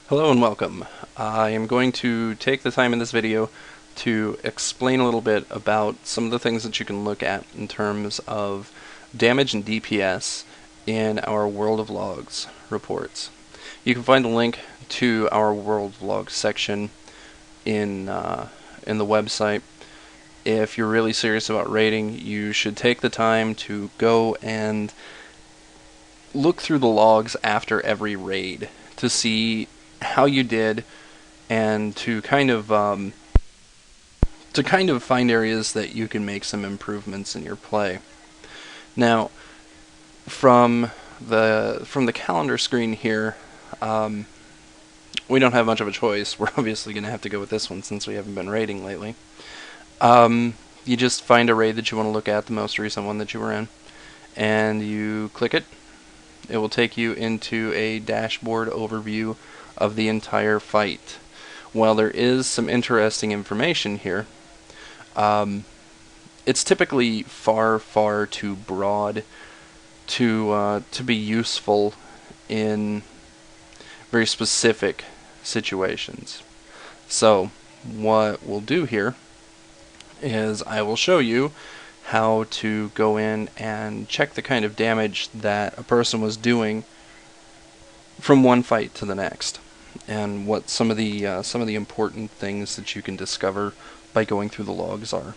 Hello and welcome. I am going to take the time in this video to explain a little bit about some of the things that you can look at in terms of damage and DPS in our World of Logs reports. You can find a link to our World of Logs section in the website. If you're really serious about raiding, you should take the time to go and look through the logs after every raid to see how you did, and to kind of find areas that you can make some improvements in your play. Now, from the calendar screen here, we don't have much of a choice. We're obviously going to have to go with this one since we haven't been raiding lately. You just find a raid that you want to look at, the most recent one that you were in, and you click it. It will take you into a dashboard overview of the entire fight. While there is some interesting information here, it's typically far too broad to be useful in very specific situations. So what we'll do here is I will show you how to go in and check the kind of damage that a person was doing from one fight to the next, and what some of the important things that you can discover by going through the logs are.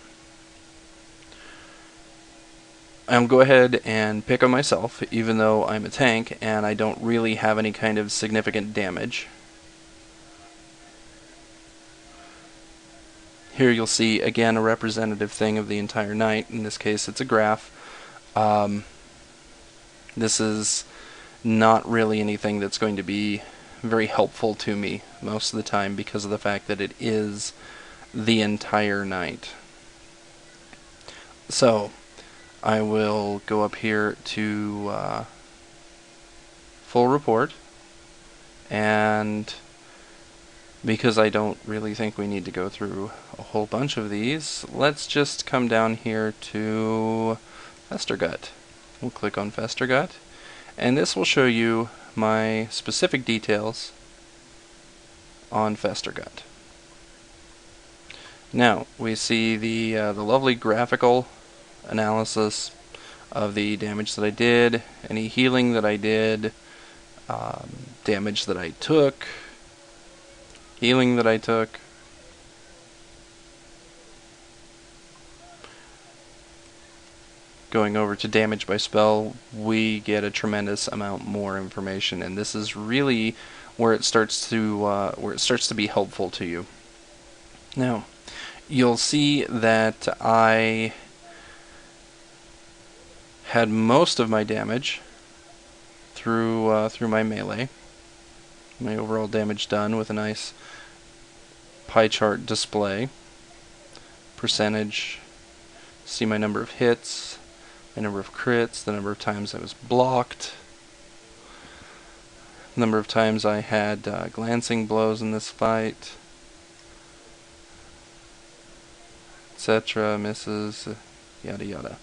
I'll go ahead and pick on myself, even though I'm a tank and I don't really have any kind of significant damage. Here you'll see again a representative thing of the entire night. In this case it's a graph. This is not really anything that's going to be very helpful to me most of the time because of the fact that it is the entire night. So I will go up here to full report, and because I don't really think we need to go through a whole bunch of these, let's just come down here to Festergut. We'll click on Festergut, and this will show you my specific details on Festergut. Now we see the lovely graphical analysis of the damage that I did, any healing that I did, damage that I took, healing that I took. Going over to damage by spell, we get a tremendous amount more information, and this is really where it starts to be helpful to you. Now, you'll see that I had most of my damage through my melee. My overall damage done with a nice pie chart display. Percentage, see my number of hits, my number of crits, the number of times I was blocked, the number of times I had glancing blows in this fight, etc., misses, yada yada.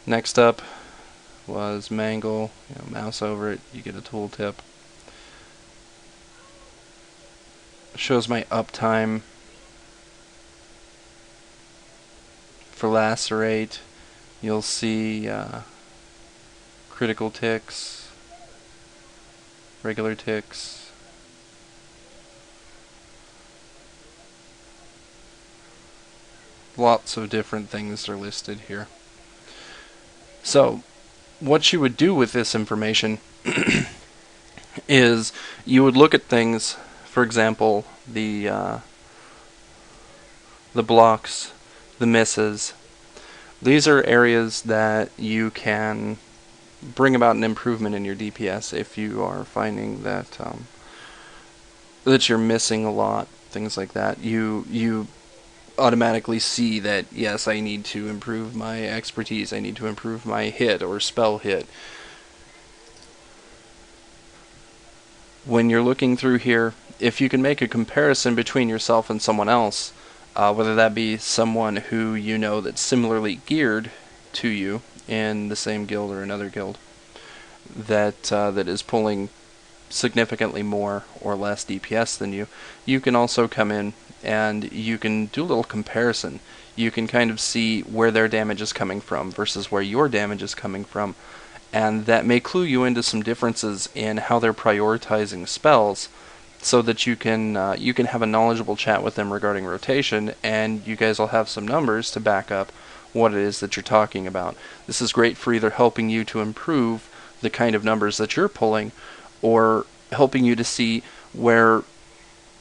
Next up was Mangle. Mouse over it, you get a tooltip. Shows my uptime for Lacerate. You'll see critical ticks, regular ticks, lots of different things are listed here. So what you would do with this information is you would look at things, for example, the blocks, the misses. These are areas that you can bring about an improvement in your DPS if you are finding that that you're missing a lot, things like that. You automatically see that, yes, I need to improve my expertise, I need to improve my hit or spell hit. When you're looking through here, if you can make a comparison between yourself and someone else, whether that be someone who you know that's similarly geared to you in the same guild or another guild, that is pulling significantly more or less DPS than you, you can also come in and you can do a little comparison. You can kind of see where their damage is coming from versus where your damage is coming from, and that may clue you into some differences in how they're prioritizing spells, so that you can have a knowledgeable chat with them regarding rotation, and you guys will have some numbers to back up what it is that you're talking about. This is great for either helping you to improve the kind of numbers that you're pulling, or helping you to see where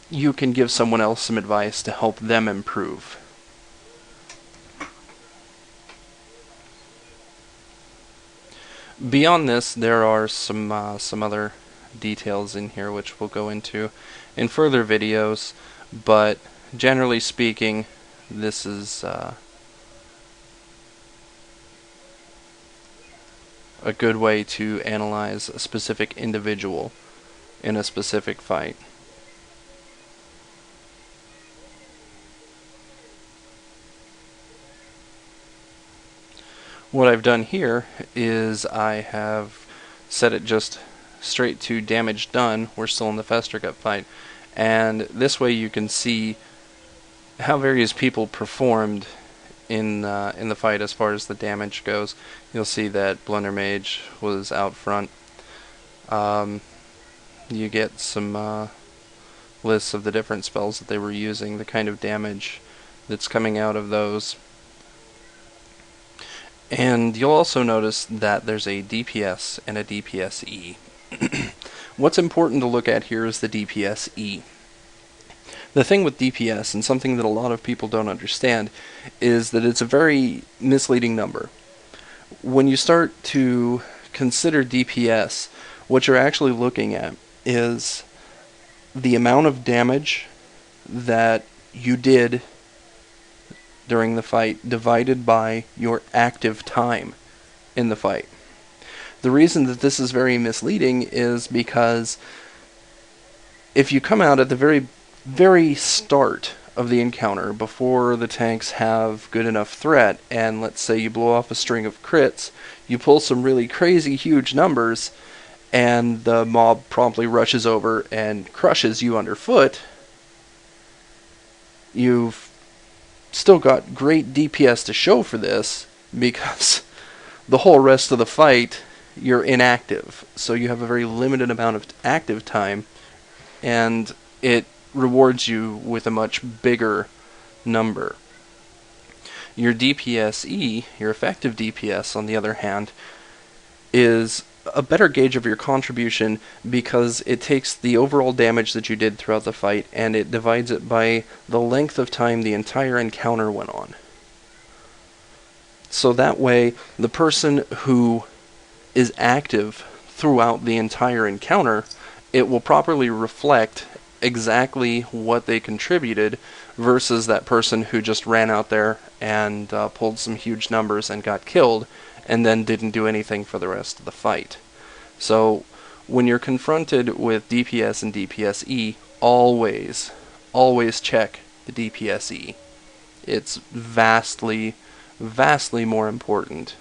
you can give someone else some advice to help them improve. Beyond this, there are some other details in here which we'll go into in further videos, but generally speaking, this is a good way to analyze a specific individual in a specific fight. What I've done here is I have set it just straight to damage done. We're still in the Festergut fight, and this way you can see how various people performed in the fight as far as the damage goes. You'll see that Blunder Mage was out front. You get some lists of the different spells that they were using, the kind of damage that's coming out of those. And you'll also notice that there's a DPS and a DPSE. What's important to look at here is the DPSE. The thing with DPS, and something that a lot of people don't understand, is that it's a very misleading number. When you start to consider DPS, what you're actually looking at is the amount of damage that you did during the fight divided by your active time in the fight. The reason that this is very misleading is because if you come out at the very start of the encounter, before the tanks have good enough threat, and let's say you blow off a string of crits, you pull some really crazy huge numbers, and the mob promptly rushes over and crushes you underfoot, you've still got great DPS to show for this, because the whole rest of the fight you're inactive, so you have a very limited amount of active time, and it rewards you with a much bigger number. Your DPSE, your effective DPS, on the other hand, is a better gauge of your contribution, because it takes the overall damage that you did throughout the fight and it divides it by the length of time the entire encounter went on. So that way, the person who is active throughout the entire encounter, it will properly reflect exactly what they contributed, versus that person who just ran out there and pulled some huge numbers and got killed, and then didn't do anything for the rest of the fight. So when you're confronted with DPS and DPSE, always check the DPSE. It's vastly more important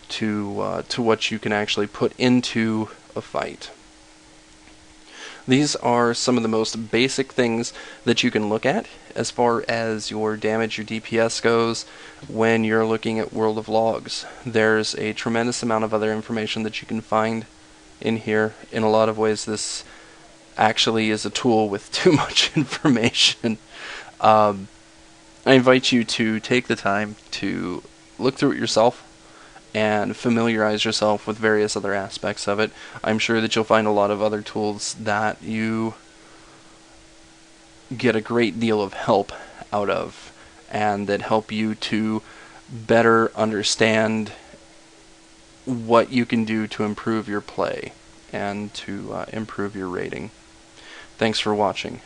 to what you can actually put into a fight. These are some of the most basic things that you can look at as far as your damage, your DPS goes when you're looking at World of Logs. There's a tremendous amount of other information that you can find in here. In a lot of ways, this actually is a tool with too much information. I invite you to take the time to look through it yourself and familiarize yourself with various other aspects of it. I'm sure that you'll find a lot of other tools that you get a great deal of help out of, and that help you to better understand what you can do to improve your play and to improve your rating. Thanks for watching.